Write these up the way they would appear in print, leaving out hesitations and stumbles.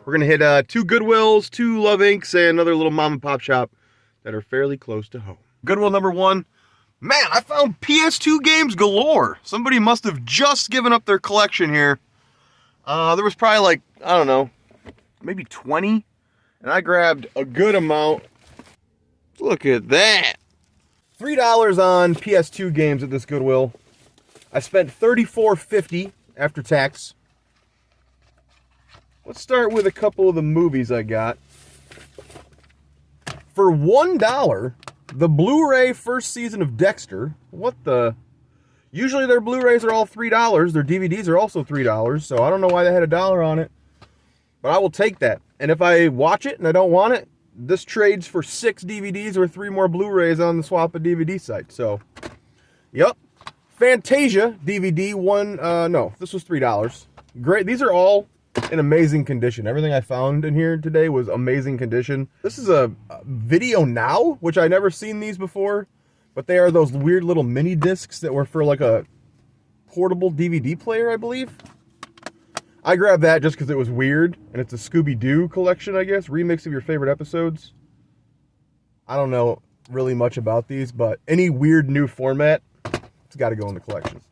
We're going to hit 2 Goodwills, 2 Love Incs, and another little mom and pop shop that are fairly close to home. Goodwill number 1. Man, I found PS2 games galore. Somebody must have just given up their collection here. There was probably like, I don't know, maybe 20. And I grabbed a good amount. Look at that. $3 on PS2 games at this Goodwill. I spent $34.50 after tax. Let's start with a couple of the movies I got. For $1, the Blu-ray first season of Dexter. What the? Usually their Blu-rays are all $3. Their DVDs are also $3. So I don't know why they had $1 on it. But I will take that. And if I watch it and I don't want it, this trades for 6 DVDs or 3 more Blu-rays on the Swap a DVD site. So, yep. Fantasia DVD, no, this was $3. Great. These are all in amazing condition. Everything I found in here today was amazing condition. This is a Video Now, which I never seen these before, but they are those weird little mini discs that were for like a portable DVD player, I believe. I grabbed that just because it was weird, and it's a Scooby-Doo collection, I guess. Remix of your favorite episodes. I don't know really much about these, but any weird new format, it's got to go in the collection.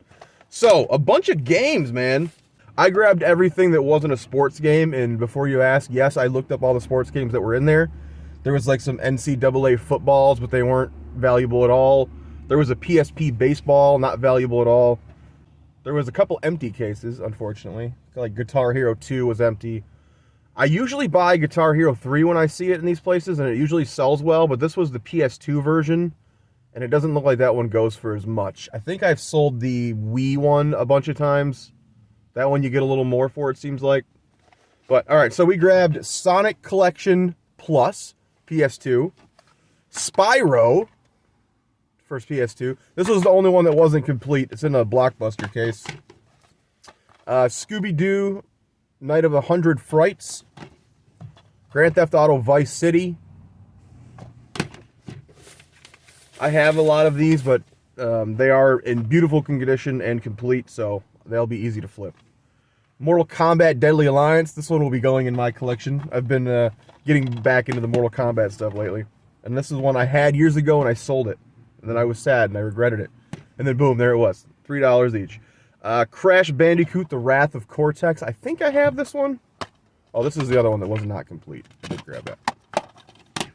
So, a bunch of games, man. I grabbed everything that wasn't a sports game, and before you ask, yes, I looked up all the sports games that were in there. There was like some NCAA footballs, but they weren't valuable at all. There was a PSP baseball, not valuable at all. There was a couple empty cases, unfortunately. Like Guitar Hero 2 was empty. I usually buy Guitar Hero 3 when I see it in these places, and it usually sells well, but this was the PS2 version, and it doesn't look like that one goes for as much. I think I've sold the Wii one a bunch of times. That one you get a little more for, it seems like. But, alright, so we grabbed Sonic Collection Plus, PS2. Spyro, first PS2. This was the only one that wasn't complete. It's in a Blockbuster case. Scooby-Doo, Night of 100 Frights. Grand Theft Auto Vice City. I have a lot of these, but they are in beautiful condition and complete, so they'll be easy to flip. Mortal Kombat Deadly Alliance. This one will be going in my collection. I've been getting back into the Mortal Kombat stuff lately. And this is one I had years ago, and I sold it. And then I was sad, and I regretted it. And then, boom, there it was. $3 each. Crash Bandicoot, The Wrath of Cortex. I think I have this one. Oh, this is the other one that was not complete. I did grab that.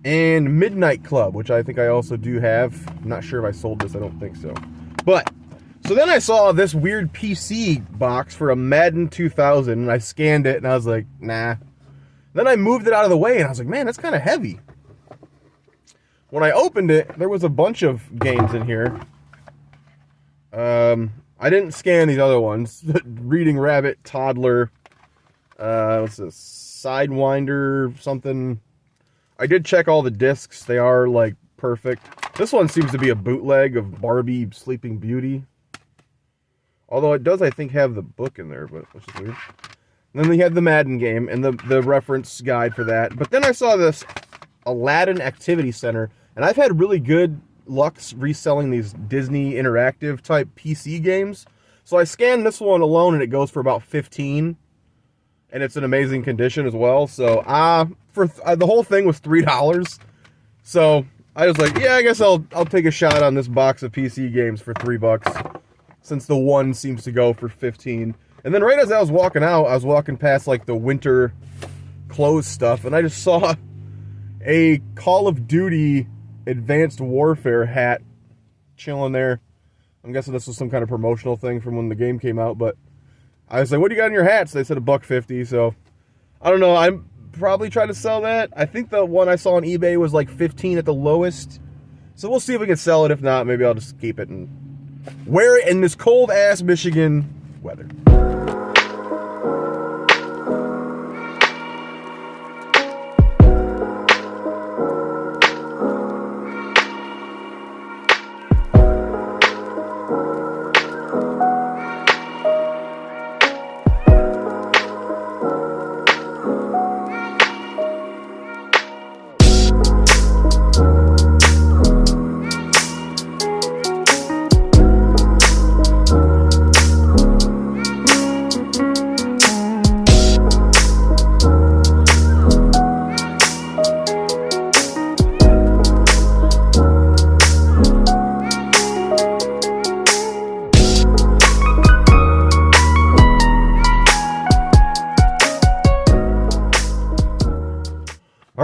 And Midnight Club, which I think I also do have. I'm not sure if I sold this. I don't think so. But, so then I saw this weird PC box for a Madden 2000, and I scanned it, and I was like, nah. Then I moved it out of the way, and I was like, man, that's kind of heavy. When I opened it, there was a bunch of games in here. I didn't scan these other ones. Reading Rabbit, Toddler, what's this? Sidewinder, something. I did check all the discs. They are, like, perfect. This one seems to be a bootleg of Barbie Sleeping Beauty. Although it does, I think, have the book in there, but which is weird. And then we had the Madden game and the reference guide for that. But then I saw this Aladdin Activity Center, and I've had really good luck reselling these Disney interactive type PC games. So I scanned this one alone, and it goes for about $15, and it's in amazing condition as well. So the whole thing was $3. So I was like, yeah, I guess I'll take a shot on this box of PC games for $3, since the one seems to go for $15. And then right as I was walking out, I was walking past like the winter clothes stuff, and I just saw a Call of Duty Advanced Warfare hat chilling there. I'm guessing this was some kind of promotional thing from when the game came out, but I was like, what do you got in your hats? They said $1.50, so I don't know. I'm probably trying to sell that. I think the one I saw on eBay was like $15 at the lowest, so we'll see if we can sell it. If not, maybe I'll just keep it and wear it in this cold-ass Michigan weather.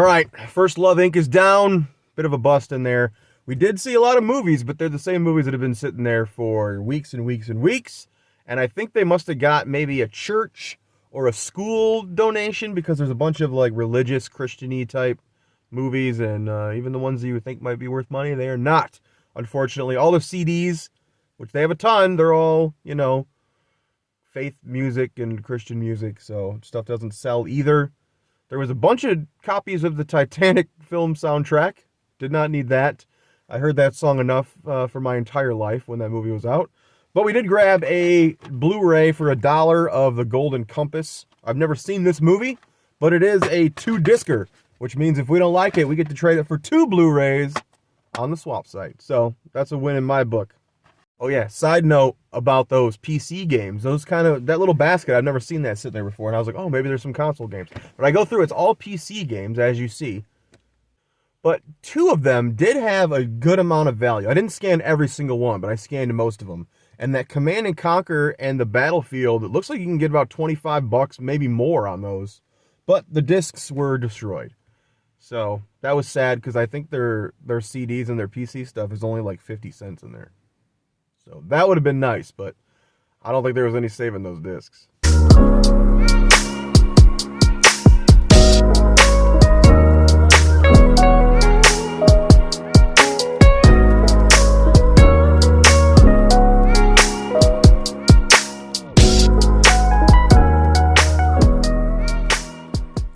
All right, First Love Inc. is down. Bit of a bust in there. We did see a lot of movies, but they're the same movies that have been sitting there for weeks and weeks and weeks. And I think they must have got maybe a church or a school donation, because there's a bunch of like religious Christian-y type movies, and even the ones that you would think might be worth money, they are not. Unfortunately, all the CDs, which they have a ton, they're all, you know, faith music and Christian music, so stuff doesn't sell either. There was a bunch of copies of the Titanic film soundtrack. Did not need that. I heard that song enough for my entire life when that movie was out. But we did grab a Blu-ray for $1 of The Golden Compass. I've never seen this movie, but it is a 2-discer, which means if we don't like it, we get to trade it for 2 Blu-rays on the swap site. So that's a win in my book. Oh yeah, side note about those PC games. Those that little basket, I've never seen that sitting there before. And I was like, oh, maybe there's some console games. But I go through, it's all PC games, as you see. But 2 of them did have a good amount of value. I didn't scan every single one, but I scanned most of them. And that Command & Conquer and the Battlefield, it looks like you can get about $25, maybe more on those. But the discs were destroyed. So that was sad, because I think their CDs and their PC stuff is only like 50 cents in there. So that would have been nice, but I don't think there was any saving those discs.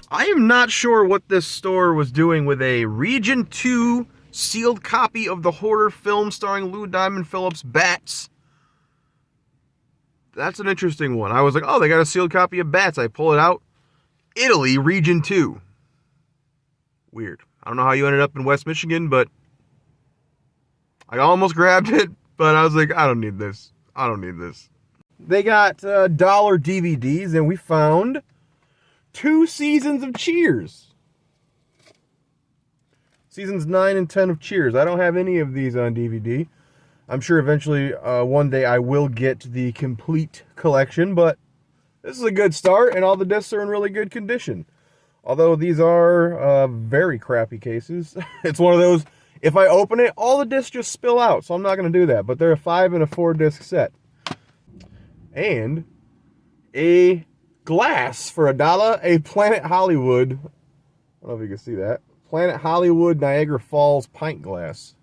I am not sure what this store was doing with a Region 2 sealed copy of the horror film starring Lou Diamond Phillips, Bats. That's an interesting one. I was like, oh, they got a sealed copy of Bats. I pull it out. Italy, Region 2. Weird. I don't know how you ended up in West Michigan, but I almost grabbed it, but I was like, I don't need this. I don't need this. They got dollar DVDs, and we found 2 seasons of Cheers. Seasons 9 and 10 of Cheers. I don't have any of these on DVD. I'm sure eventually one day I will get the complete collection, but this is a good start, and all the discs are in really good condition. Although these are very crappy cases. It's one of those, if I open it, all the discs just spill out, so I'm not going to do that. But they're a 5 and a 4 disc set. And a glass for $1, a Planet Hollywood. I don't know if you can see that. Planet Hollywood Niagara Falls pint glass.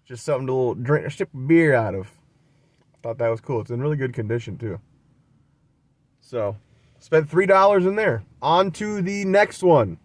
Just something to drink a sip of beer out of. I thought that was cool. It's in really good condition too. So, spent $3 in there. On to the next one.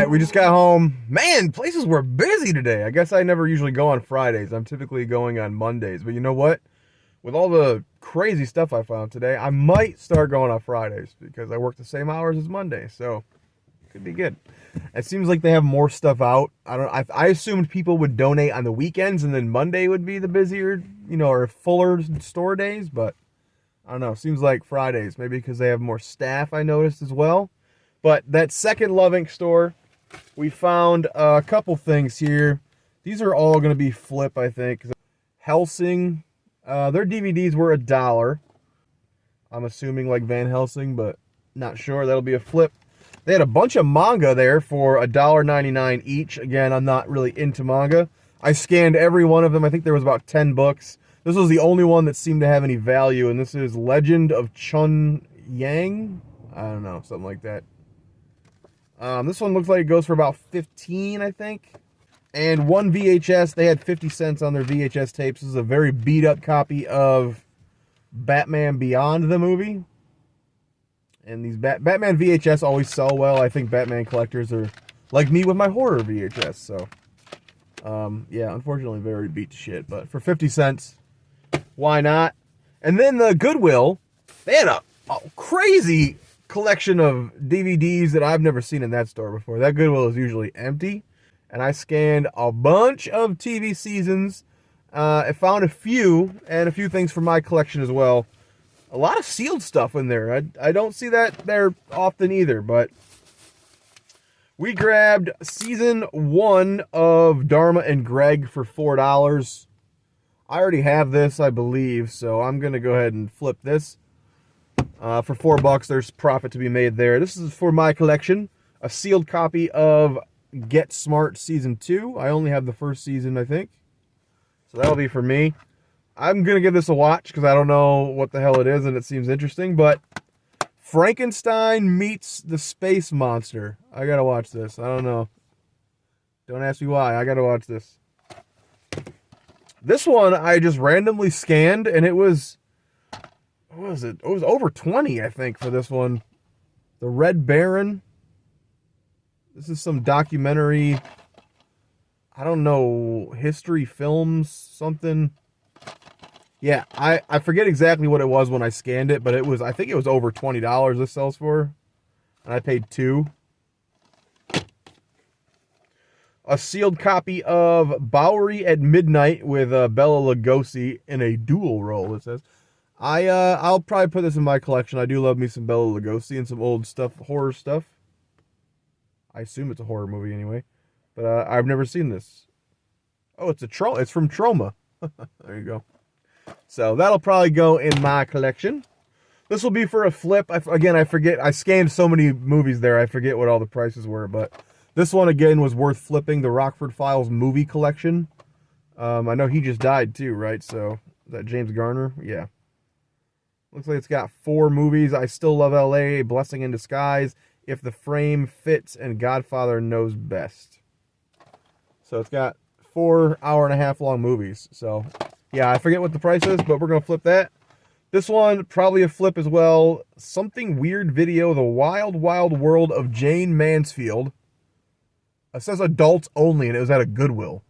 We just got home. Man, places were busy today. I guess I never usually go on Fridays. I'm typically going on Mondays. But you know what? With all the crazy stuff I found today, I might start going on Fridays because I work the same hours as Monday. So, could be good. It seems like they have more stuff out. I assumed people would donate on the weekends and then Monday would be the busier, or fuller store days. But, I don't know. Seems like Fridays. Maybe because they have more staff, I noticed as well. But that second Love Inc. store, we found a couple things here. These are all going to be flip, I think. Helsing. Their DVDs were $1. I'm assuming like Van Helsing, but not sure. That'll be a flip. They had a bunch of manga there for $1.99 each. Again, I'm not really into manga. I scanned every one of them. I think there was about 10 books. This was the only one that seemed to have any value, and this is Legend of Chun Yang. I don't know, something like that. This one looks like it goes for about 15, I think. And one VHS, they had 50 cents on their VHS tapes. This is a very beat-up copy of Batman Beyond the movie. And these Batman VHS always sell well. I think Batman collectors are like me with my horror VHS. So, yeah, unfortunately very beat to shit. But for 50 cents, why not? And then the Goodwill, they had a crazy collection of DVDs that I've never seen in that store before. That Goodwill is usually empty. And I scanned a bunch of TV seasons. I found a few, and a few things from my collection as well. A lot of sealed stuff in there. I don't see that there often either, but we grabbed season 1 of Dharma and Greg for $4. I already have this, I believe, so I'm going to go ahead and flip this. For $4, there's profit to be made there. This is for my collection. A sealed copy of Get Smart Season 2. I only have the first season, I think. So that'll be for me. I'm going to give this a watch because I don't know what the hell it is and it seems interesting. But Frankenstein meets the Space Monster. I got to watch this. I don't know. Don't ask me why. I got to watch this. This one I just randomly scanned and it was... What was it? It was over 20, I think, for this one. The Red Baron. This is some documentary, I don't know, history films, something. Yeah, I forget exactly what it was when I scanned it, but it was, I think it was over $20 this sells for. And I paid $2. A sealed copy of Bowery at Midnight with Bela Lugosi in a dual role, it says. I'll probably put this in my collection. I do love me some Bela Lugosi and some old stuff, horror stuff. I assume it's a horror movie anyway, but I've never seen this. Oh, it's from Troma. There you go. So that'll probably go in my collection. This will be for a flip. Again, I forget. I scanned so many movies there. I forget what all the prices were, but this one again was worth flipping. The Rockford Files movie collection. I know he just died too, right? So is that James Garner? Yeah. Looks like it's got 4 movies. I Still Love L.A., Blessing in Disguise, If the Frame Fits, and Godfather Knows Best. So it's got 4 hour-and-a-half long movies. So, yeah, I forget what the price is, but we're going to flip that. This one, probably a flip as well. Something Weird Video, The Wild Wild World of Jane Mansfield. It says adults only, and it was at a Goodwill.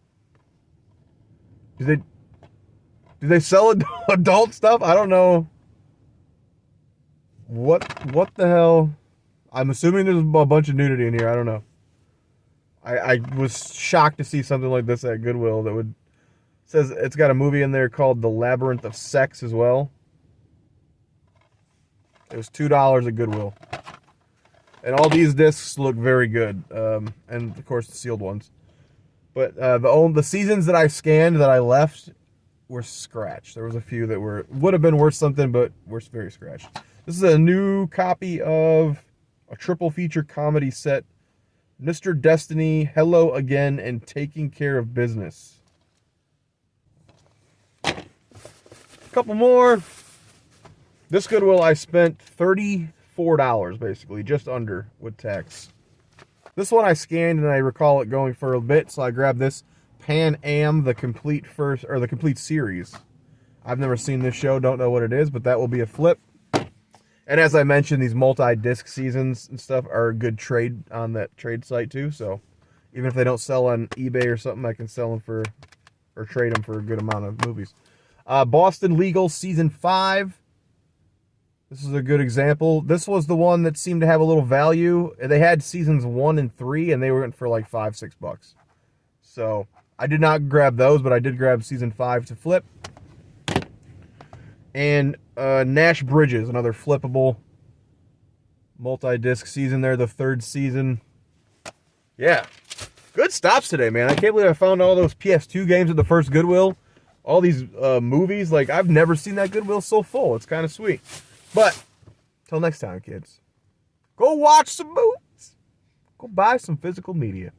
Do they sell adult stuff? I don't know. What the hell? I'm assuming there's a bunch of nudity in here. I don't know. I was shocked to see something like this at Goodwill that would... Says it's got a movie in there called The Labyrinth of Sex as well. It was $2 at Goodwill. And all these discs look very good. And, of course, the sealed ones. But the seasons that I scanned that I left were scratched. There was a few that would have been worth something, but were very scratched. This is a new copy of a triple feature comedy set. Mr. Destiny, Hello Again, and Taking Care of Business. A couple more. This Goodwill I spent $34, basically, just under with tax. This one I scanned and I recall it going for a bit, so I grabbed this Pan Am, the complete series. I've never seen this show, don't know what it is, but that will be a flip. And as I mentioned, these multi-disc seasons and stuff are a good trade on that trade site too. So even if they don't sell on eBay or something, I can sell them or trade them for a good amount of movies. Boston Legal Season 5. This is a good example. This was the one that seemed to have a little value. They had seasons 1 and 3, and they went for like $5-6. So I did not grab those, but I did grab season 5 to flip. And Nash Bridges, another flippable multi-disc season there, the 3rd season. Yeah, good stops today, man. I can't believe I found all those PS2 games at the first Goodwill. all these movies. Like, I've never seen that Goodwill so full. It's kind of sweet. But till next time, kids, go watch some movies. Go buy some physical media.